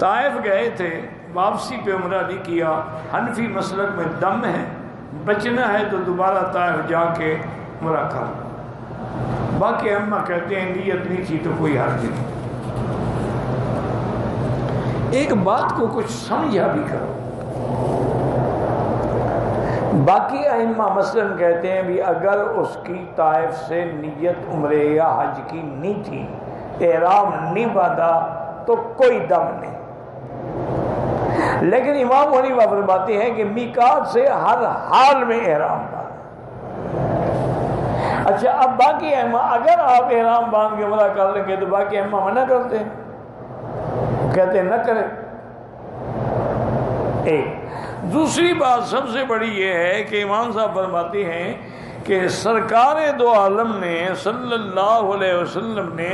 طائف گئے تھے، واپسی پہ عمرہ نہیں کیا، حنفی مسلک میں دم ہے، بچنا ہے تو دوبارہ طائف جا کے عمرہ کر۔ باقی ائمہ کہتے ہیں نیت نہیں تھی تو کوئی حرج نہیں۔ ایک بات کو کچھ سمجھا بھی کرو، باقی ائمہ مثلاً کہتے ہیں بھی اگر اس کی طائف سے نیت عمرے یا حج کی نہیں تھی، احرام نہیں باندھا تو کوئی دم نہیں، لیکن امام حنیفہ فرماتے ہیں کہ میقات سے ہر حال میں احرام باندھا۔ اچھا اب باقی ائمہ اگر آپ احرام باندھ کے عمرہ کر لیں گے تو باقی ائمہ منع کرتے ہیں، کہتے ہیں نہ کریں۔ ایک دوسری بات سب سے بڑی یہ ہے کہ امام صاحب فرماتے ہیں کہ سرکار دو عالم نے صلی اللہ علیہ وسلم نے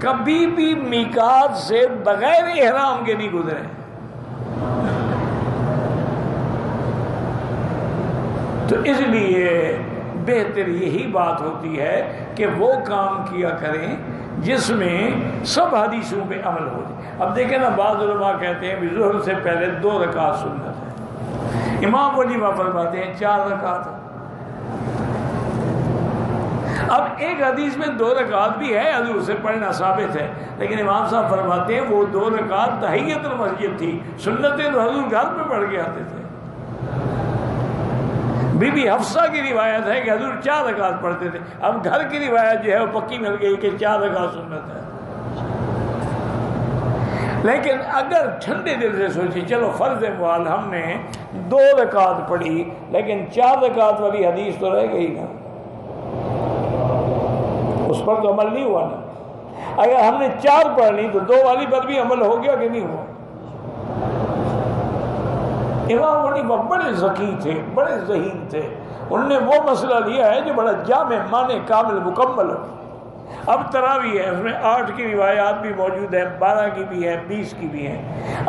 کبھی بھی میقات سے بغیر احرام کے نہیں گزرے۔ تو اس لیے بہتر یہی بات ہوتی ہے کہ وہ کام کیا کریں جس میں سب حدیثوں پہ عمل ہو جائے۔ اب دیکھیں نا، بعض علماء کہتے ہیں کہ ظہر سے پہلے 2 رکعت سنت ہے، امام حنیفہ فرماتے ہیں 4 رکعت ہے۔ اب ایک حدیث میں 2 رکعت بھی ہے، حضور سے پڑھنا ثابت ہے، لیکن امام صاحب فرماتے ہیں وہ 2 رکعت تحیت المسجد تھی، سنتیں تو حضور گھر پہ پڑھ کے آتے تھے۔ بی بی حفصہ کی روایت ہے کہ حضور 4 رکعت پڑھتے تھے، اب گھر کی روایت جو ہے وہ پکی مل گئی کہ 4 رکعت سنت ہے۔ لیکن اگر ٹھنڈے دل سے سوچی چلو فرض محال ہم نے 2 رکعت پڑھی لیکن 4 رکعت والی حدیث تو رہ گئی نا، اس پر تو عمل نہیں ہوا نا۔ اگر ہم نے 4 پڑھ لی تو 2 والی پر بھی عمل ہو گیا کہ نہیں ہوا؟ امام حنیفہ بڑے ذکی تھے، بڑے ذہین تھے، انہوں نے وہ مسئلہ لیا ہے جو بڑا جامع معنی کامل مکمل ہو۔ اب تراویح ہے، اس میں 8 کی روایات بھی موجود ہیں، 12 کی بھی ہیں، 20 کی بھی ہیں۔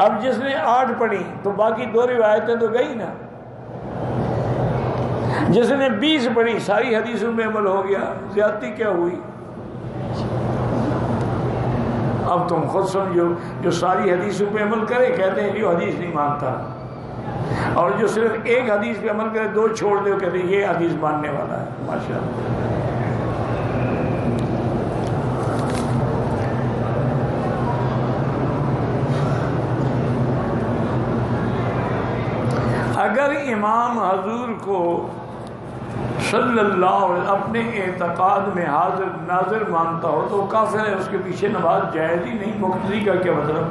اب جس نے 8 پڑھی تو باقی 2 روایتیں تو گئی نا، جس نے 20 پڑھی ساری حدیثوں میں عمل ہو گیا، زیادتی کیا ہوئی؟ اب تم خود سمجھو، جو ساری حدیثوں پہ عمل کرے کہتے ہیں جو حدیث نہیں مانتا، اور جو صرف ایک حدیث پہ عمل کرے 2 چھوڑ دے کہتے ہیں یہ حدیث ماننے والا ہے۔ ماشاءاللہ۔ اگر امام حضور کو صلی اللہ علیہ وسلم اپنے اعتقاد میں حاضر ناظر مانتا ہو تو وہ کافر ہے، اس کے پیچھے نماز جائز ہی نہیں۔ مقتدی کا کیا مطلب؟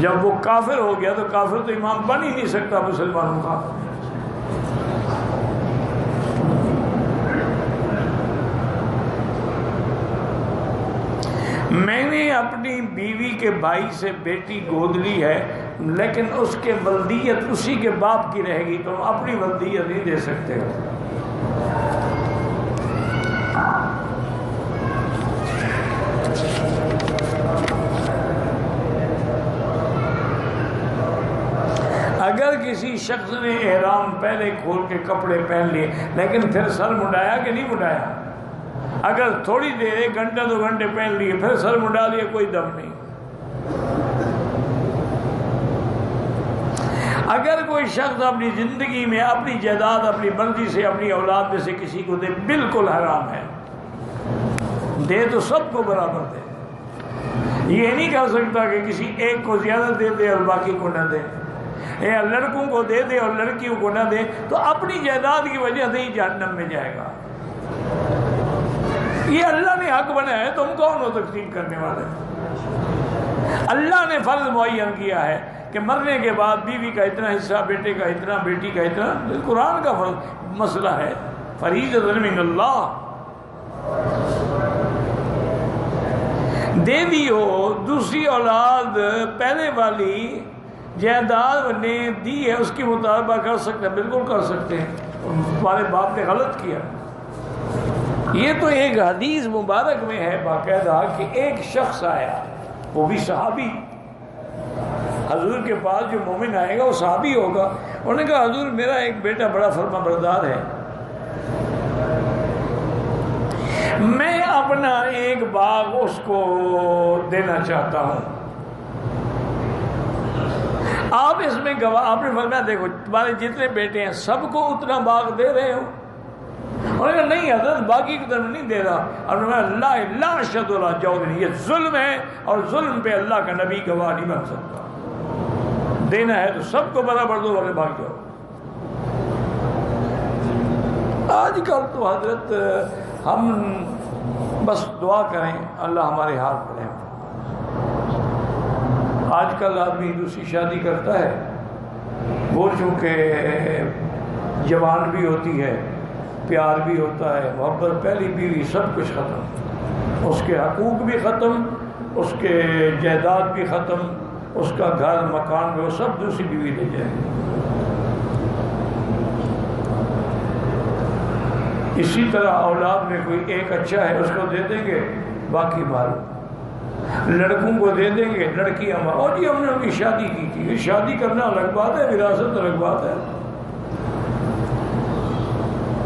جب وہ کافر ہو گیا تو کافر تو امام بن ہی نہیں سکتا مسلمانوں کا۔ میں نے اپنی بیوی کے بھائی سے بیٹی گود لی ہے لیکن اس کے ولدیت اسی کے باپ کی رہے گی، تو ہم اپنی ولدیت نہیں دے سکتے۔ اگر کسی شخص نے احرام پہلے کھول کے کپڑے پہن لیے لیکن پھر سر مڈایا کہ نہیں مڈایا؟ اگر تھوڑی دیر 1 گھنٹہ 2 گھنٹے پہن لیے پھر سر مڈا لیے، کوئی دم نہیں۔ اگر کوئی شخص اپنی زندگی میں اپنی جائیداد اپنی مرضی سے اپنی اولاد میں سے کسی کو دے، بالکل حرام ہے، دے تو سب کو برابر دے۔ یہ نہیں کہہ سکتا کہ کسی ایک کو زیادہ دے دے اور باقی کو نہ دے، یا لڑکوں کو دے دے اور لڑکیوں کو نہ دے، تو اپنی جائیداد کی وجہ سے ہی جہنم میں جائے گا۔ یہ اللہ نے حق بنایا ہے، تم کون ہو تقسیم کرنے والے؟ اللہ نے فرض معین کیا ہے کہ مرنے کے بعد بیوی کا اتنا حصہ، بیٹے کا اتنا، بیٹی کا اتنا، قرآن کا مسئلہ ہے، فریضۃ من اللہ۔ دے دی ہو دوسری اولاد پہلے والی جائیداد نے دی ہے، اس کی مطالبہ کر سکتے ہیں، بالکل کر سکتے ہیں، ہمارے باپ نے غلط کیا۔ یہ تو ایک حدیث مبارک میں ہے باقاعدہ کہ ایک شخص آیا، وہ بھی صحابی، حضور کے پاس جو مومن آئے گا وہ صحابی ہوگا۔ انہوں نے کہا حضور میرا ایک بیٹا بڑا فرما بردار ہے، میں اپنا ایک باغ اس کو دینا چاہتا ہوں۔ آپ اس میں گواہ، آپ نے فرمایا دیکھو تمہارے جتنے بیٹے ہیں سب کو اتنا باغ دے رہے ہو؟ انہوں نے نہیں حضرت باقی کی طرف نہیں دے رہا. اور اللہ لا اشهد علی جور، یہ ظلم ہے اور ظلم پہ اللہ کا نبی گواہ نہیں بن سکتا. دینا ہے تو سب کو برابر دو ورنہ بھاگ جاؤ. آج کل تو حضرت ہم بس دعا کریں اللہ ہمارے ہاتھ پڑے. آج کل آدمی دوسری شادی کرتا ہے، وہ چونکہ جوان بھی ہوتی ہے، پیار بھی ہوتا ہے، محبت، پہلی بیوی سب کچھ ختم، اس کے حقوق بھی ختم، اس کے جائیداد بھی ختم، اس کا گھر مکان بھی، وہ سب دوسری بیوی لے جائے. اسی طرح اولاد میں کوئی ایک اچھا ہے اس کو دے دیں گے، باقی مارو. لڑکوں کو دے دیں گے، لڑکیاں اور جی ہم نے ان کی شادی کی تھی. شادی کرنا الگ بات ہے، وراثت الگ بات ہے.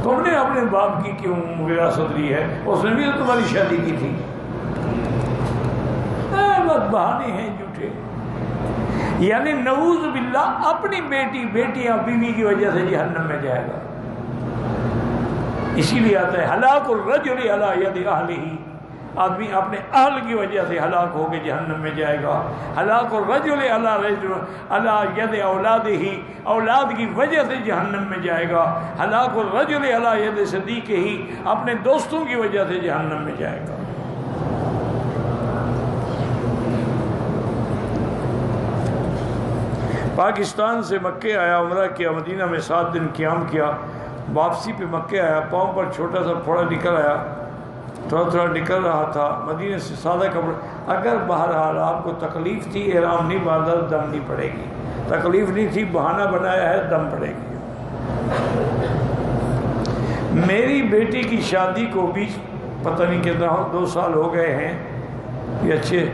تم نے اپنے باپ کی کیوں وراثت لی ہے؟ اس نے بھی تو تمہاری شادی کی تھی. بس بہانے ہیں جھوٹے. یعنی نعوذ باللہ اپنی بیٹیاں بیوی کی وجہ سے جہنم میں جائے گا. اسی لیے آتا ہے ہلاک الرجل علی ید اہلہ، آدمی اپنے اہل کی وجہ سے ہلاک ہو کے جہنم میں جائے گا. ہلاک الرجل علی ید اولادہ، اولاد کی وجہ سے جہنم میں جائے گا. ہلاک الرجل علی ید صدیقہ، اپنے دوستوں کی وجہ سے جہنم میں جائے گا. پاکستان سے مکے آیا، عمرہ کیا، مدینہ میں 7 دن قیام کیا. واپسی پہ مکے آیا، پاؤں پر چھوٹا سا پھوڑا نکل آیا، تھوڑا نکل رہا تھا. مدینے سے سادہ کپڑے. اگر بہرحال آپ کو تکلیف تھی، احرام نہیں باندھا، دم نہیں پڑے گی. تکلیف نہیں تھی، بہانہ بنایا ہے، دم پڑے گی. میری بیٹی کی شادی کو بھی پتہ نہیں کتنا 2 سال ہو گئے ہیں. یہ اچھے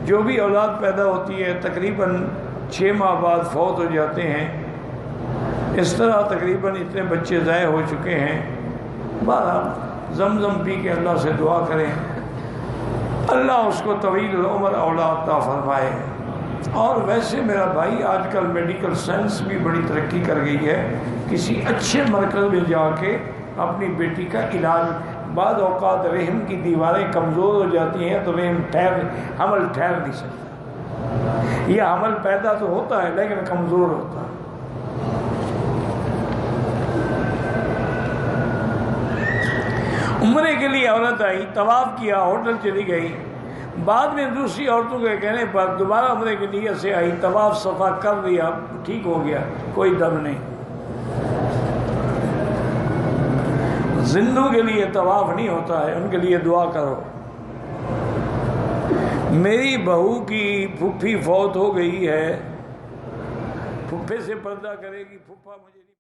جو بھی اولاد پیدا ہوتی ہے تقریباً 6 ماہ بعد فوت ہو جاتے ہیں. اس طرح تقریباً اتنے بچے ضائع ہو چکے ہیں. بہرحال زمزم پی کے اللہ سے دعا کریں، اللہ اس کو طویل العمر اولاد عطا فرمائے. اور ویسے میرا بھائی آج کل میڈیکل سائنس بھی بڑی ترقی کر گئی ہے. کسی اچھے مرکز میں جا کے اپنی بیٹی کا علاج. بعض اوقات رحم کی دیواریں کمزور ہو جاتی ہیں تو حمل ٹھہر نہیں سکتا. یہ حمل پیدا تو ہوتا ہے لیکن کمزور ہوتا ہے. عمرے کے لیے عورت آئی، طواف کیا، ہوٹل چلی گئی. بعد میں دوسری عورتوں کے کہنے پر دوبارہ عمرے کی نیت سے آئی، طواف صفا کر لیا، ٹھیک ہو گیا، کوئی دم نہیں. زندوں کے لیے طواف نہیں ہوتا ہے، ان کے لیے دعا کرو. میری بہو کی پھوپھی فوت ہو گئی ہے، پھوپھے سے پردہ کرے گی. پھوپھا مجھے